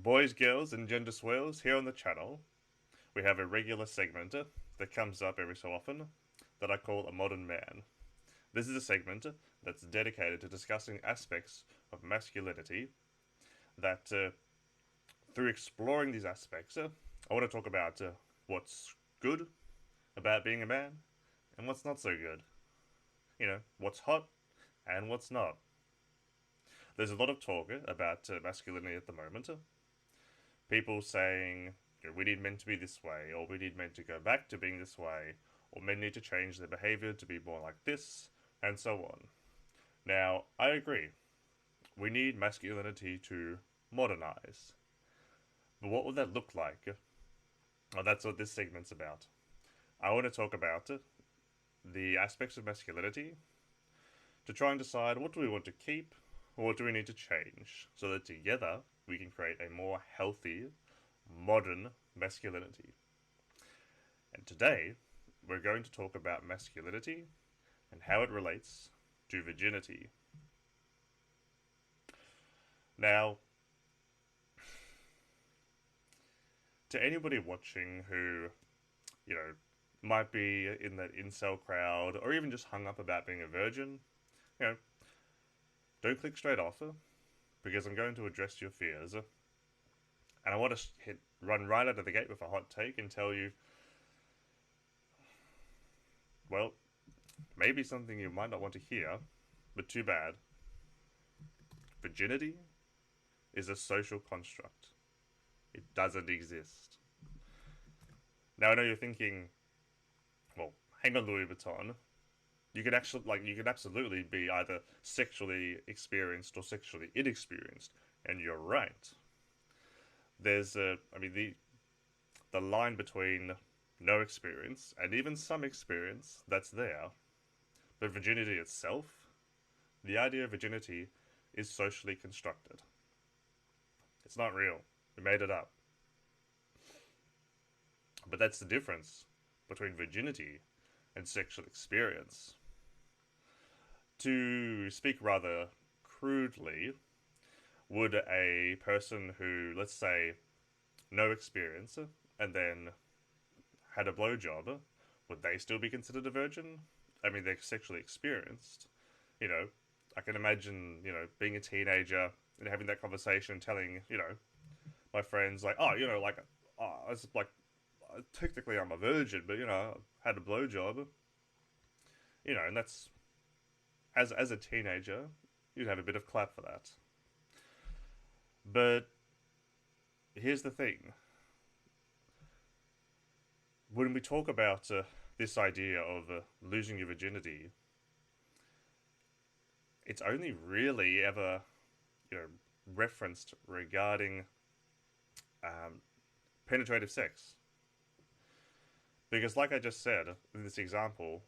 Boys, girls, and gender swirls here on the channel. We have a regular segment that comes up every so often that I call A Modern Man. This is a segment that's dedicated to discussing aspects of masculinity that, through exploring these aspects, I want to talk about what's good about being a man and what's not so good. You know, what's hot and what's not. There's a lot of talk about masculinity at the moment. People saying, you know, we need men to be this way, or we need men to go back to being this way, or men need to change their behaviour to be more like this, and so on. Now, I agree. We need masculinity to modernise. But what would that look like? Well, that's what this segment's about. I want to talk about the aspects of masculinity to try and decide what do we want to keep or what do we need to change so that together we can create a more healthy, modern masculinity. And today we're going to talk about masculinity and how it relates to virginity. Now, to anybody watching who, you know, might be in that incel crowd or even just hung up about being a virgin, you know, don't click straight off because I'm going to address your fears. And I want to run right out of the gate with a hot take and tell you, well, maybe something you might not want to hear, but too bad. Virginity is a social construct. It doesn't exist. Now I know you're thinking, well, hang on, Louis Vuitton. You could absolutely be either sexually experienced or sexually inexperienced, and you're right. There's the line between no experience and even some experience that's there. But virginity itself, the idea of virginity is socially constructed. It's not real. We made it up. But that's the difference between virginity and sexual experience. To speak rather crudely, would a person who, let's say, no experience and then had a blowjob, would they still be considered a virgin? I mean, they're sexually experienced. You know, I can imagine, you know, being a teenager and having that conversation, telling, you know, my friends, like, oh, you know, like, oh, it's like, technically I'm a virgin, but, you know, I had a blowjob. You know, and that's, as a teenager, you'd have a bit of clap for that. But here's the thing. When we talk about this idea of losing your virginity, it's only really ever, you know, referenced regarding penetrative sex. Because like I just said, in this example,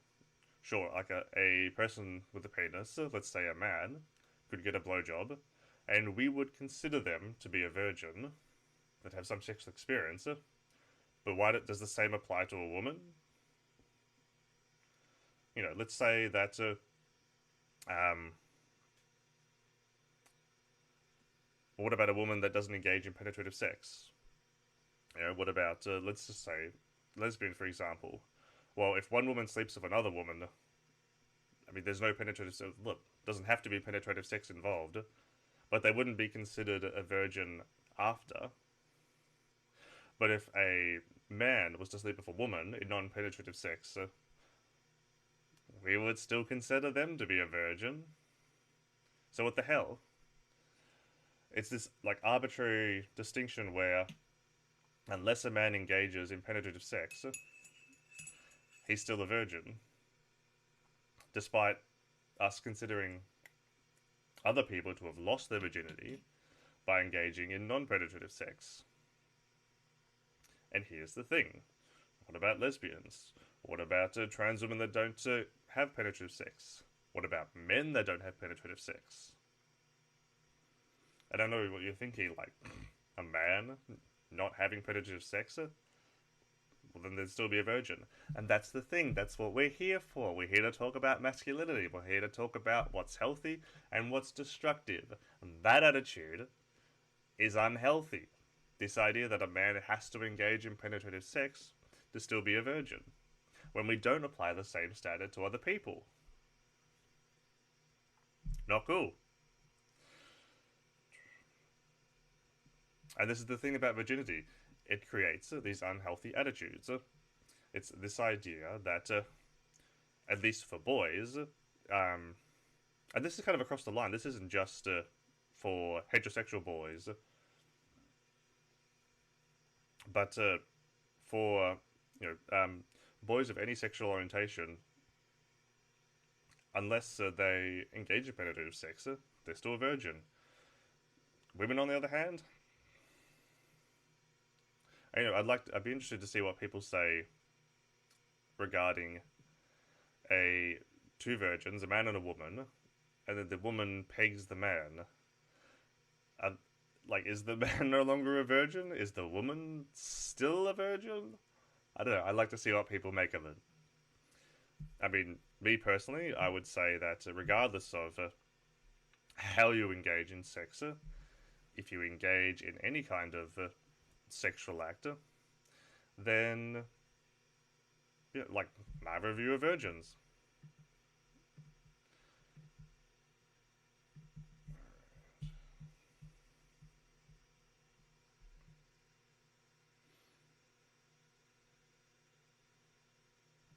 sure, like a person with a penis, let's say a man, could get a blowjob, and we would consider them to be a virgin, that have some sexual experience, but why does the same apply to a woman? You know, let's say that, what about a woman that doesn't engage in penetrative sex? You know, what about, let's just say, lesbian, for example. Well, if one woman sleeps with another woman, I mean, there's no penetrative sex. Look, doesn't have to be penetrative sex involved, but they wouldn't be considered a virgin after. But if a man was to sleep with a woman in non-penetrative sex, we would still consider them to be a virgin. So what the hell? It's this, like, arbitrary distinction where, unless a man engages in penetrative sex, he's still a virgin. Despite us considering other people to have lost their virginity by engaging in non-penetrative sex. And here's the thing. What about lesbians? What about trans women that don't have penetrative sex? What about men that don't have penetrative sex? I don't know what you're thinking, like, a man not having penetrative sex? Well, then there'd still be a virgin. And that's the thing, that's what we're here for. We're here to talk about masculinity. We're here to talk about what's healthy and what's destructive. And that attitude is unhealthy. This idea that a man has to engage in penetrative sex to still be a virgin, when we don't apply the same standard to other people. Not cool. And this is the thing about virginity, it creates these unhealthy attitudes. It's this idea that, at least for boys, and this is kind of across the line, this isn't just for heterosexual boys, but for boys of any sexual orientation, unless they engage in penetrative sex, they're still a virgin. Women, on the other hand, I'd be interested to see what people say regarding a two virgins, a man and a woman, and then the woman pegs the man. Uh, is the man no longer a virgin? Is the woman still a virgin? I don't know. I'd like to see what people make of it. I mean, me personally, I would say that regardless of how you engage in sex, if you engage in any kind of sexual act, then yeah, neither of you are virgins.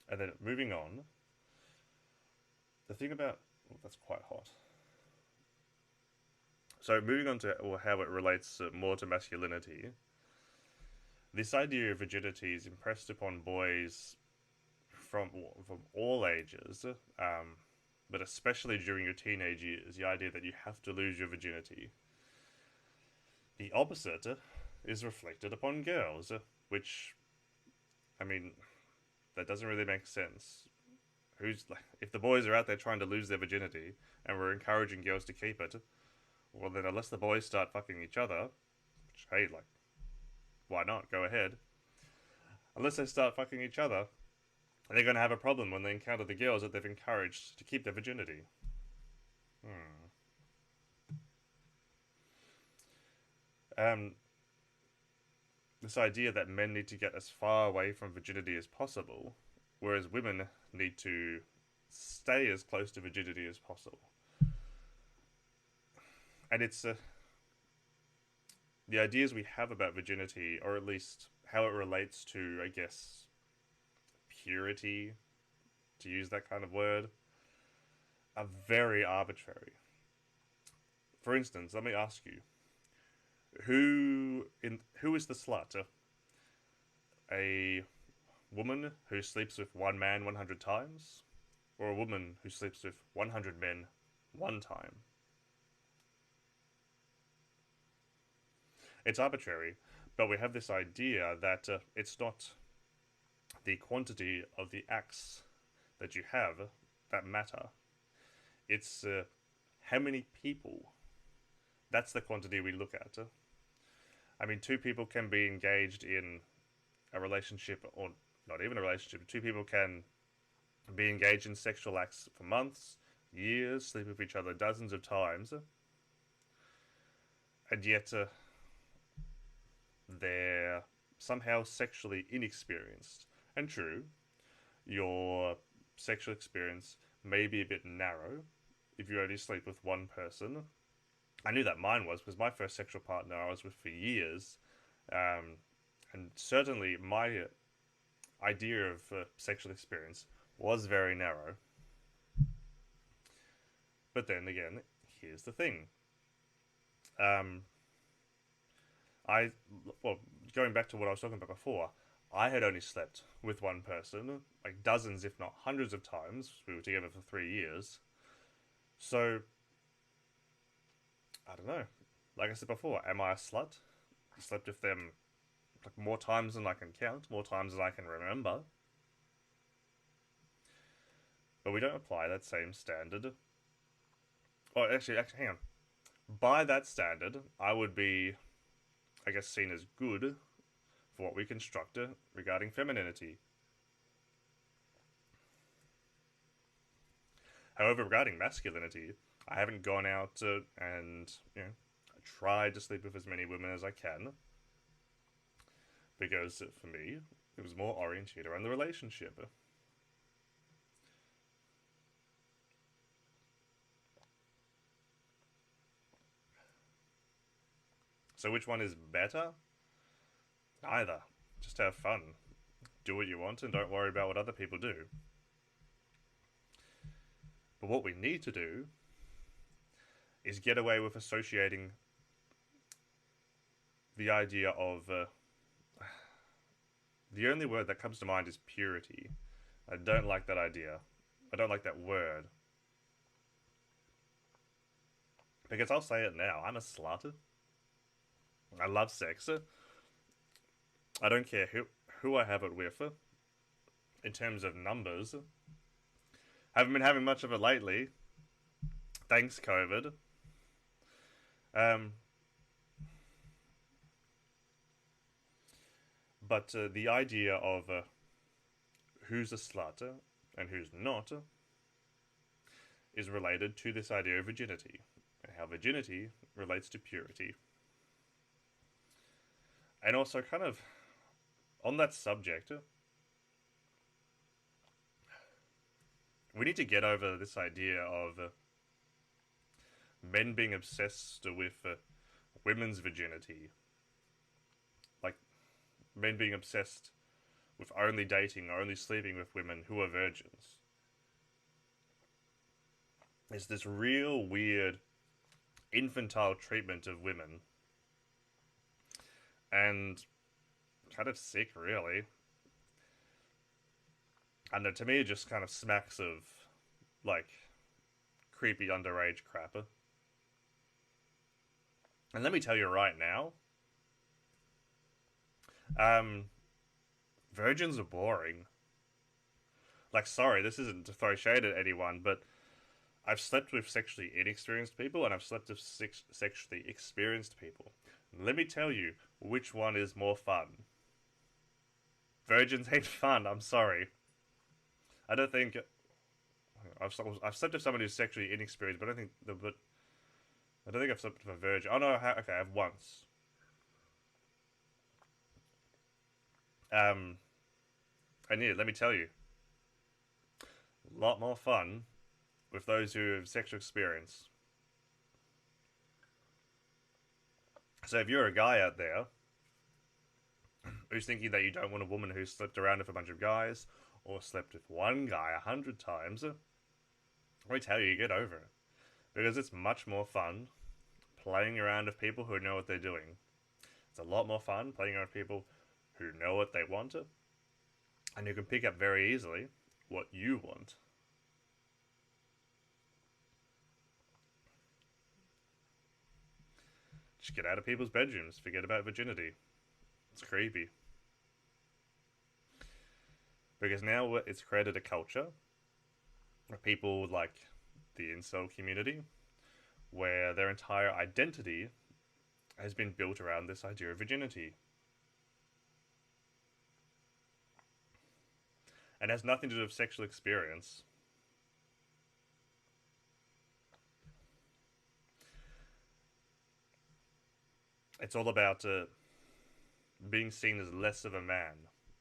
And then moving on, the thing about that's quite hot. So moving on to how it relates more to masculinity, this idea of virginity is impressed upon boys from all ages, but especially during your teenage years, the idea that you have to lose your virginity. The opposite is reflected upon girls, which, I mean, that doesn't really make sense. If the boys are out there trying to lose their virginity and we're encouraging girls to keep it, well then unless the boys start fucking each other, which, hey, why not? Go ahead. Unless they start fucking each other, they're going to have a problem when they encounter the girls that they've encouraged to keep their virginity. Hmm. Um, this idea that men need to get as far away from virginity as possible, whereas women need to stay as close to virginity as possible. And it's the ideas we have about virginity, or at least how it relates to, I guess, purity, to use that kind of word, are very arbitrary. For instance, let me ask you, who is the slut? A woman who sleeps with one man 100 times, or a woman who sleeps with 100 men one time? It's arbitrary, but we have this idea that it's not the quantity of the acts that you have that matter. It's how many people. That's the quantity we look at. I mean, two people can be engaged in a relationship, or not even a relationship. Two people can be engaged in sexual acts for months, years, sleep with each other dozens of times, and yet they're somehow sexually inexperienced. And true, your sexual experience may be a bit narrow if you only sleep with one person. I knew that mine was because my first sexual partner I was with for years, and certainly my idea of sexual experience was very narrow. But then again, here's the thing. Um, I well, going back to what I was talking about before, I had only slept with one person, like dozens, if not hundreds of times. We were together for 3 years. So, I don't know. Like I said before, am I a slut? I slept with them more times than I can count, more times than I can remember. But we don't apply that same standard. Or actually, hang on. By that standard, I would be, I guess, seen as good for what we construct regarding femininity. However, regarding masculinity, I haven't gone out and tried to sleep with as many women as I can. because for me, it was more oriented around the relationship. So which one is better? Neither. Just have fun. Do what you want and don't worry about what other people do. But what we need to do is get away with associating the idea of the only word that comes to mind is purity. I don't like that idea. I don't like that word. Because I'll say it now, I'm a slut. I love sex. I don't care who I have it with. In terms of numbers, haven't been having much of it lately. Thanks, COVID. Um, but the idea of who's a slut and who's not is related to this idea of virginity, and how virginity relates to purity. And also, kind of on that subject, we need to get over this idea of men being obsessed with women's virginity. Like, men being obsessed with only dating or only sleeping with women who are virgins. It's this real weird infantile treatment of women. And kind of sick, really. I know, to me it just kind of smacks of, like, creepy underage crap. And let me tell you right now, virgins are boring. Like, sorry, this isn't to throw shade at anyone, but I've slept with sexually inexperienced people and I've slept with sexually experienced people. Let me tell you which one is more fun. Virgins ain't fun, I'm sorry. I don't think... I've slept with someone who's sexually inexperienced, but I don't think I've slept with a virgin. Oh no, okay, I have once. And yeah, let me tell you, a lot more fun with those who have sexual experience. So if you're a guy out there who's thinking that you don't want a woman who's slept around with a bunch of guys, or slept with one guy 100 times, let me tell you, get over it. Because it's much more fun playing around with people who know what they're doing. It's a lot more fun playing around with people who know what they want, and you can pick up very easily what you want. Just get out of people's bedrooms. Forget about virginity. It's creepy. Because now it's created a culture of people like the incel community where their entire identity has been built around this idea of virginity. And has nothing to do with sexual experience. It's all about being seen as less of a man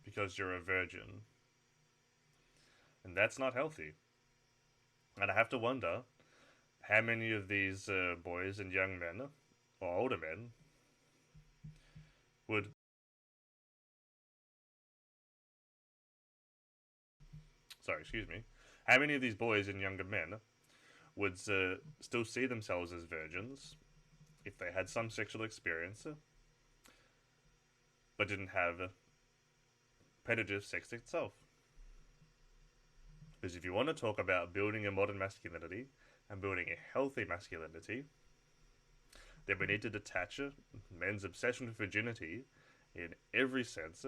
because you're a virgin. And that's not healthy. And I have to wonder how many of these boys and young men, or older men, would... Sorry, excuse me. How many of these boys and younger men would still see themselves as virgins if they had some sexual experience but didn't have penetrative sex itself? Because if you want to talk about building a modern masculinity and building a healthy masculinity, then we need to detach men's obsession with virginity in every sense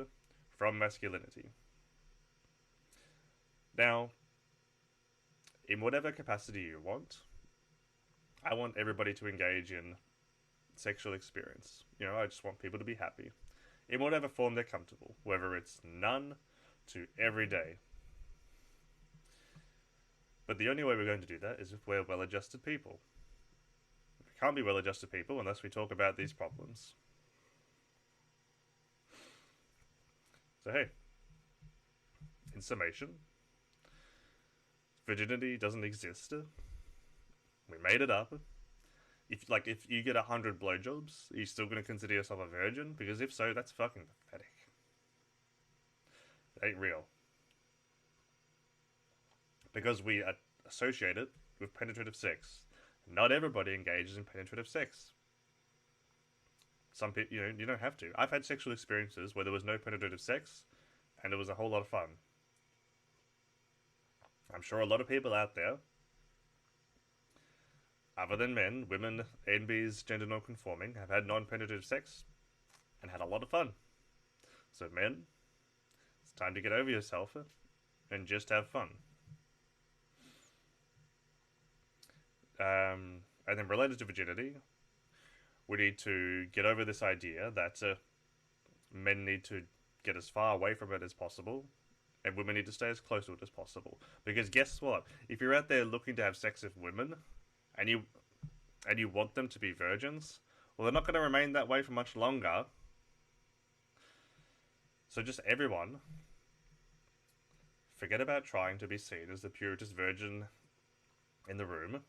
from masculinity. Now, in whatever capacity you want, I want everybody to engage in sexual experience. You know, I just want people to be happy in whatever form they're comfortable, whether it's none to every day. But the only way we're going to do that is if we're well-adjusted people. We can't be well-adjusted people unless we talk about these problems. So hey, in summation, virginity doesn't exist. We made it up. If you get 100 blowjobs, are you still going to consider yourself a virgin? Because if so, that's fucking pathetic. It ain't real. Because we associate it with penetrative sex. Not everybody engages in penetrative sex. Some people, you don't have to. I've had sexual experiences where there was no penetrative sex, and it was a whole lot of fun. I'm sure a lot of people out there, other than men, women, NBs, gender non-conforming, have had non-penetrative sex and had a lot of fun. So men, it's time to get over yourself and just have fun. And then related to virginity, we need to get over this idea that men need to get as far away from it as possible, and women need to stay as close to it as possible. Because guess what? If you're out there looking to have sex with women, and you want them to be virgins, well, they're not going to remain that way for much longer. So just everyone, forget about trying to be seen as the purest virgin in the room,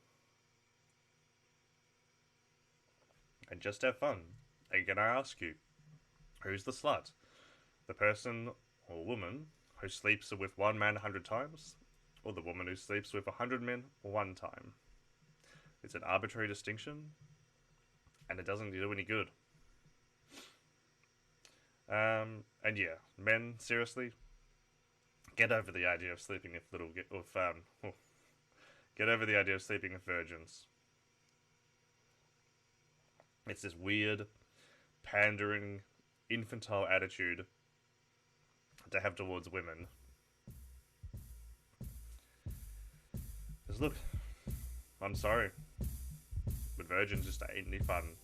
and just have fun. Again, I ask you, who's the slut? The person or woman who sleeps with one man 100 times, or the woman who sleeps with 100 men one time? It's an arbitrary distinction, and it doesn't do any good. And yeah, men, seriously, get over the idea of sleeping with get over the idea of sleeping with virgins. It's this weird, pandering, infantile attitude to have towards women. Because look, I'm sorry, but virgins just ain't any fun.